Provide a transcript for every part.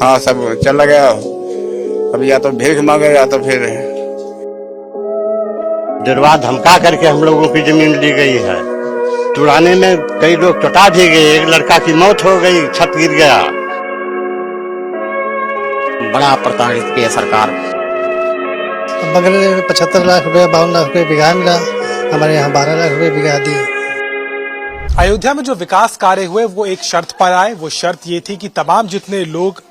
हाँ, सब चला गया। अब या तो भीख मांगे या तो फिर डरवा धमका करके हम लोगों की जमीन ली गई है। तुड़ाने में कई लोग चटा भी गए, एक लड़का की मौत हो गई, छत गिर गया। बड़ा प्रताड़ित किया सरकार। बगल में 75 लाख रुपए 52 लाख रुपए बीघा मिला, हमारे यहाँ 12 लाख रुपए बीघा दी। अयोध्या में जो विकास कार्य हुए वो एक शर्त पर आए। वो शर्त ये थी कि तमाम जितने लोग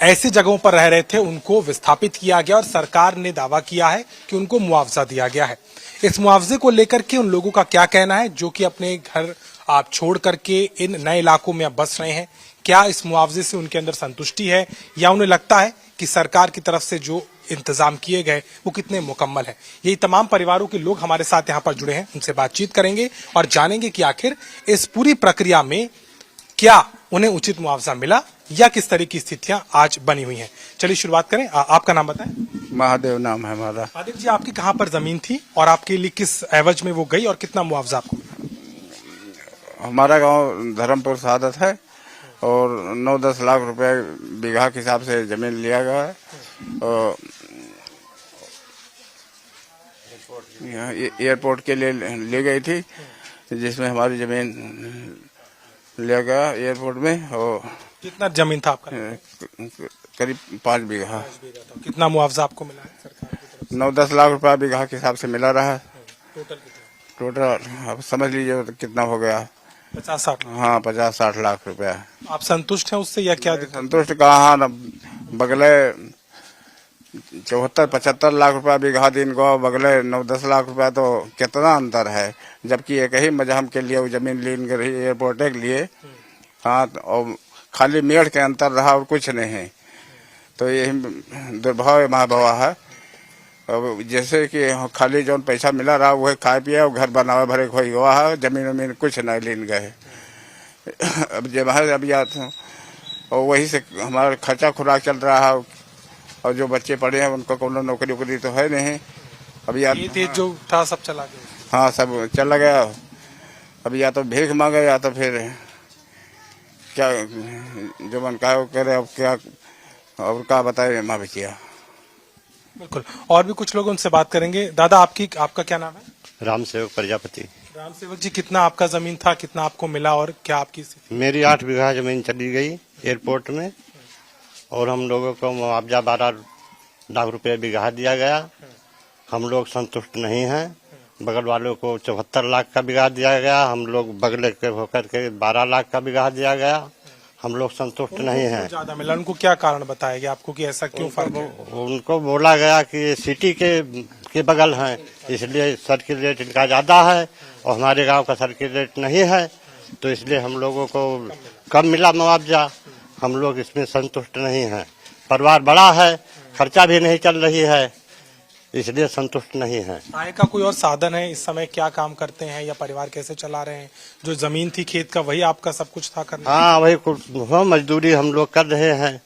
ऐसी जगहों पर रह रहे थे उनको विस्थापित किया गया और सरकार ने दावा किया है कि उनको मुआवजा दिया गया है। इस मुआवजे को लेकर के उन लोगों का क्या कहना है जो कि अपने घर आप छोड़ करके इन नए इलाकों में अब बस रहे हैं? क्या इस मुआवजे से उनके अंदर संतुष्टि है या उन्हें लगता है कि सरकार की तरफ से जो इंतजाम किए गए वो कितने मुकम्मल है? यही तमाम परिवारों के लोग हमारे साथ यहाँ पर जुड़े हैं, उनसे बातचीत करेंगे और जानेंगे कि आखिर इस पूरी प्रक्रिया में क्या उन्हें उचित मुआवजा मिला या किस तरह की स्थितियां आज बनी हुई हैं। चलिए शुरुआत करें। आपका नाम बताएं। महादेव नाम है हमारा। महादेव जी, आपकी कहां पर जमीन थी और आपके लिए किस एवज में वो गई और कितना मुआवजा आपको मिला? हमारा गांव धर्मपुर सादत है और 9-10 लाख रुपए बीघा के हिसाब से जमीन लिया गया है। और यहाँ एयरपोर्ट के लिए ली गई थी, जिसमें हमारी जमीन लिया गया एयरपोर्ट में। और कितना जमीन था आपका? करीब 5 बीघा। कितना मुआवजा आपको मिला है सरकार की तरफ 9-10 लाख रुपया बीघा के हिसाब से मिला रहा है। टोटल कितना? टोटल अब समझ लीजिए कितना हो गया। 50-60 लाख। हाँ, 50-60 लाख रुपया। आप संतुष्ट हैं उससे या क्या? संतुष्ट कहाँ न, बगले 74-75 लाख रुपया बीघा दिन को, बगले 9-10 लाख रुपया, तो कितना अंतर है। जबकि एक ही मजहम के लिए वो जमीन लीन कर रही एयरपोर्ट के लिए। हाँ, और खाली मेड़ के अंतर रहा और कुछ नहीं है। तो यही दुर्भाव महाभावा है। अब जैसे कि खाली जो पैसा मिला रहा वह खाए पिए और घर बनावे भरे खोई हुआ है, जमीन वमीन कुछ नहीं लीन गए। अब जब है अब या और वही से हमारा खर्चा खुराक चल रहा है। और जो बच्चे पढ़े हैं उनको कोनो नौकरी वोकरी तो है नहीं। अब या जो था सब चला गया। हाँ, सब चला गया। अब या तो भीख मांगे या तो फिर क्या जो मन का करे। अब क्या और क्या बताए माँ बचिया। बिल्कुल, और भी कुछ लोग उनसे बात करेंगे। दादा, आपका क्या नाम है? राम सेवक प्रजापति। राम सेवक जी, कितना आपका जमीन था, कितना आपको मिला और क्या आपकी स्थिति? मेरी 8 बीघा जमीन चली गई एयरपोर्ट में और हम लोगों को मुआवजा 12 लाख रुपए बीघा दिया गया। हम लोग संतुष्ट नहीं हैं। बगल वालों को 74 लाख का बीघा दिया गया, हम लोग बगले के होकर के 12 लाख का बीघा दिया गया। हम लोग संतुष्ट नहीं हैं। ज्यादा मिला, उनको क्या कारण बताया गया आपको कि ऐसा क्यों फर्क है? उनको बोला गया कि सिटी के बगल हैं, इसलिए सर्किल रेट इनका ज्यादा है और हमारे गांव का सर्किल रेट नहीं है, तो इसलिए हम लोगों को कम मिला मुआवजा। हम लोग इसमें संतुष्ट नहीं हैं। परिवार बड़ा है, खर्चा भी नहीं चल रही है, इसलिए संतुष्ट नहीं है। आय का कोई और साधन है? इस समय क्या काम करते हैं या परिवार कैसे चला रहे हैं? जो जमीन थी खेत का वही आपका सब कुछ था करना? हाँ, वही मजदूरी हम लोग कर रहे हैं।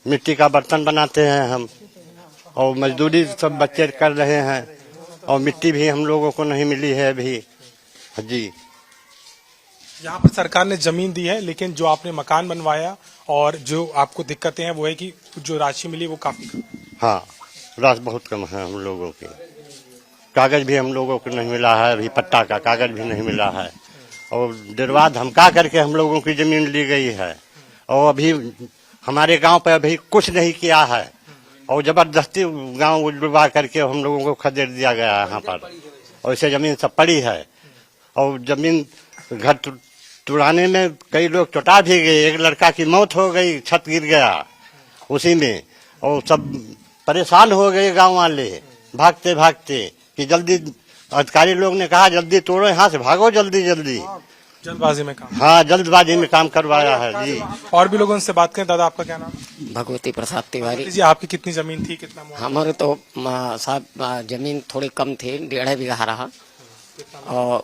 मिट्टी का बर्तन बनाते हैं हम और मजदूरी सब बच्चे कर रहे हैं और मिट्टी भी हम लोगों को नहीं मिली है अभी। जी, यहाँ पर सरकार ने जमीन दी है, लेकिन जो आपने मकान बनवाया और जो आपको दिक्कतें हैं वो है कि जो राशि मिली वो काफी कम। हाँ, राशि बहुत कम है हम लोगों की। कागज भी हम लोगों को नहीं मिला है, अभी पट्टा का कागज भी नहीं मिला है और डरवा धमका करके हम लोगों की जमीन ली गई है और अभी हमारे गांव पे अभी कुछ नहीं किया है और जबरदस्ती गांव डरवा करके हम लोगों को खदेड़ दिया गया है यहाँ पर। और इसे जमीन सब पड़ी है और जमीन घर तुड़ाने में कई लोग चटा भी गए, एक लड़का की मौत हो गई, छत गिर गया उसी में। और सब परेशान हो गए गांव वाले, भागते भागते कि जल्दी, अधिकारी लोग ने कहा जल्दी तोड़ो, यहाँ से भागो जल्दी जल्दी। जल्दबाजी में काम? हाँ, जल्दबाजी में काम करवाया है जी। और भी लोगों से बात करें। दादा, आपका क्या नाम है? भगवती प्रसाद तिवारी जी, आपकी कितनी जमीन थी, कितना मुआवजा? हमारे तो साहब जमीन थोड़ी कम थी, 1.5 बीघा रहा और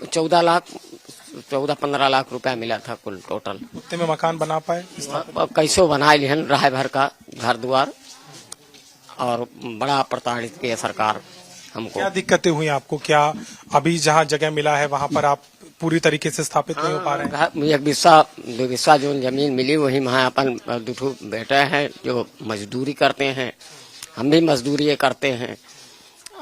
14-15 लाख रुपया मिला था कुल टोटल। उतने में मकान बना पाए? कैसो बना लिहन रहा भर का घर द्वार और बड़ा प्रताड़ित किया सरकार हमको। क्या दिक्कतें हुई आपको? क्या अभी जहाँ जगह मिला है वहाँ पर आप पूरी तरीके से स्थापित नहीं हो पा रहे हैं। एक दो बिस्सा जो जमीन मिली वही वहाँ अपन दुठू बेटे हैं जो मजदूरी करते हैं, हम भी मजदूरी करते हैं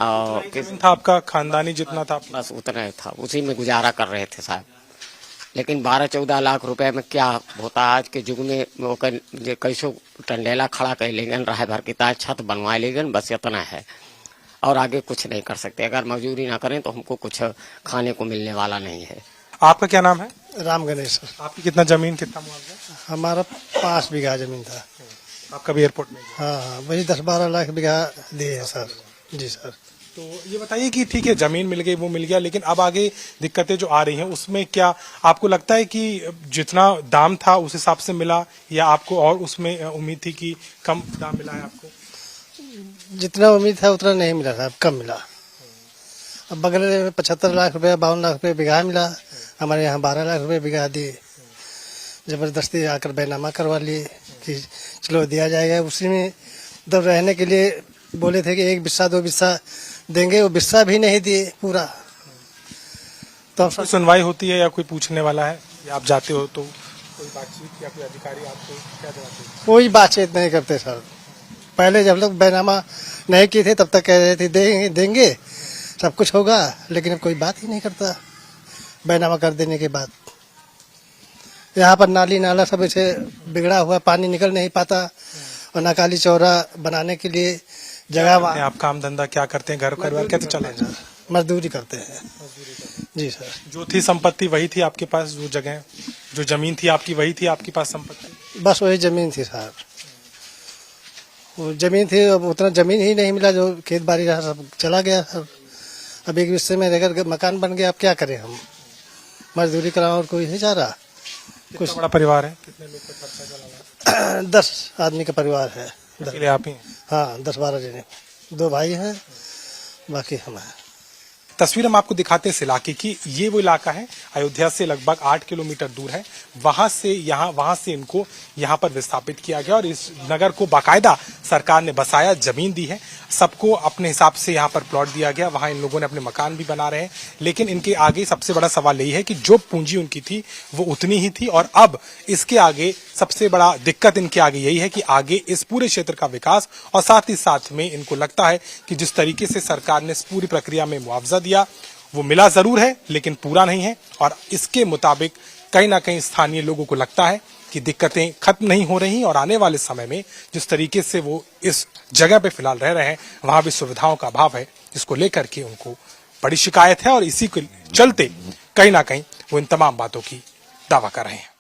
और जमीन था आपका खानदानी जितना था? बस उतना ही था, उसी में गुजारा कर रहे थे साहब। लेकिन 12-14 लाख रुपए में क्या होता है आज के युग में? वो कैसो टंडेला खड़ा कर लेंगे, राह भर की ताज छत बनवा लेंगे, बस इतना है और आगे कुछ नहीं कर सकते। अगर मजदूरी ना करें तो हमको कुछ खाने को मिलने वाला नहीं है। आपका क्या नाम है? राम गणेश। आपकी कितना जमीन, कितना मुआवजा? हमारा 5 बीघा जमीन था। आपका भी एयरपोर्ट में? हाँ, वही 10-12 लाख बीघा दिए हैं सर। जी सर। तो ये बताइए कि ठीक है जमीन मिल गई, वो मिल गया, लेकिन अब आगे दिक्कतें जो आ रही हैं उसमें क्या आपको लगता है कि जितना दाम था उस हिसाब से मिला या आपको और उसमें उम्मीद थी कि कम दाम मिला है आपको? जितना उम्मीद था उतना नहीं मिला था, कम मिला। अब बगल में 75 लाख रुपए 52 लाख रुपए बीघा मिला, हमारे यहाँ 12 लाख रुपए बीघा दिए। जबरदस्ती आकर बैनामा करवा लिए कि चलो दिया जाएगा। उसी में तो रहने के लिए बोले थे कि 1 बिस्सा 2 बिस्सा देंगे, वो बिस्सा भी नहीं दिए पूरा। तो कोई सुनवाई होती है या कोई पूछने वाला है या आप जाते हो तो कोई बातचीत या कोई अधिकारी आपको क्या जवाब देते हैं? कोई बातचीत नहीं करते सर। पहले जब लोग बैनामा नहीं किए थे तब तक कह रहे थे देंगे सब कुछ होगा, लेकिन अब कोई बात ही नहीं करता बैनामा कर देने के बाद। यहाँ पर नाली नाला सब ऐसे बिगड़ा हुआ, पानी निकल नहीं पाता और नाकाली चौरा बनाने के लिए जगह। आप काम धंधा क्या करते हैं? घर परिवार कैसे चला? मजदूरी करते हैं। जी सर। जो थी संपत्ति वही थी आपके पास? जो जगह जो जमीन थी आपकी वही थी आपके पास संपत्ति? बस वही जमीन थी साहब, वो जमीन थी। अब उतना जमीन ही नहीं मिला, जो खेत बाड़ी रहा सब चला गया सर। अब एक हिस्से में रहकर मकान बन गया, अब क्या करें हम? मजदूरी कराओ और कोई नहीं जा रहा। कुछ बड़ा परिवार है? कितने लोग का खर्चा चला? 10 आदमी का परिवार है। अकेले आप ही हैं? हाँ, 10-12 जने, 2 भाई हैं, बाकी हम हैं। तस्वीर हम आपको दिखाते हैं इस इलाके की। ये वो इलाका है अयोध्या से लगभग 8 किलोमीटर दूर है। वहां से इनको यहाँ पर विस्थापित किया गया और इस नगर को बाकायदा सरकार ने बसाया, जमीन दी है, सबको अपने हिसाब से यहाँ पर प्लॉट दिया गया। वहां इन लोगों ने अपने मकान भी बना रहे हैं, लेकिन इनके आगे सबसे बड़ा सवाल यही है कि जो पूंजी उनकी थी वो उतनी ही थी और अब इसके आगे सबसे बड़ा दिक्कत इनके आगे यही है कि आगे इस पूरे क्षेत्र का विकास और साथ ही साथ में इनको लगता है कि जिस तरीके से सरकार ने इस पूरी प्रक्रिया में मुआवजा दिया वो मिला जरूर है लेकिन पूरा नहीं है और इसके मुताबिक कहीं ना कहीं स्थानीय लोगों को लगता है कि दिक्कतें खत्म नहीं हो रही और आने वाले समय में जिस तरीके से वो इस जगह पे फिलहाल रह रहे हैं वहां भी सुविधाओं का अभाव है, जिसको लेकर के उनको बड़ी शिकायत है और इसी के चलते कहीं ना कहीं वो इन तमाम बातों की दावा कर रहे हैं।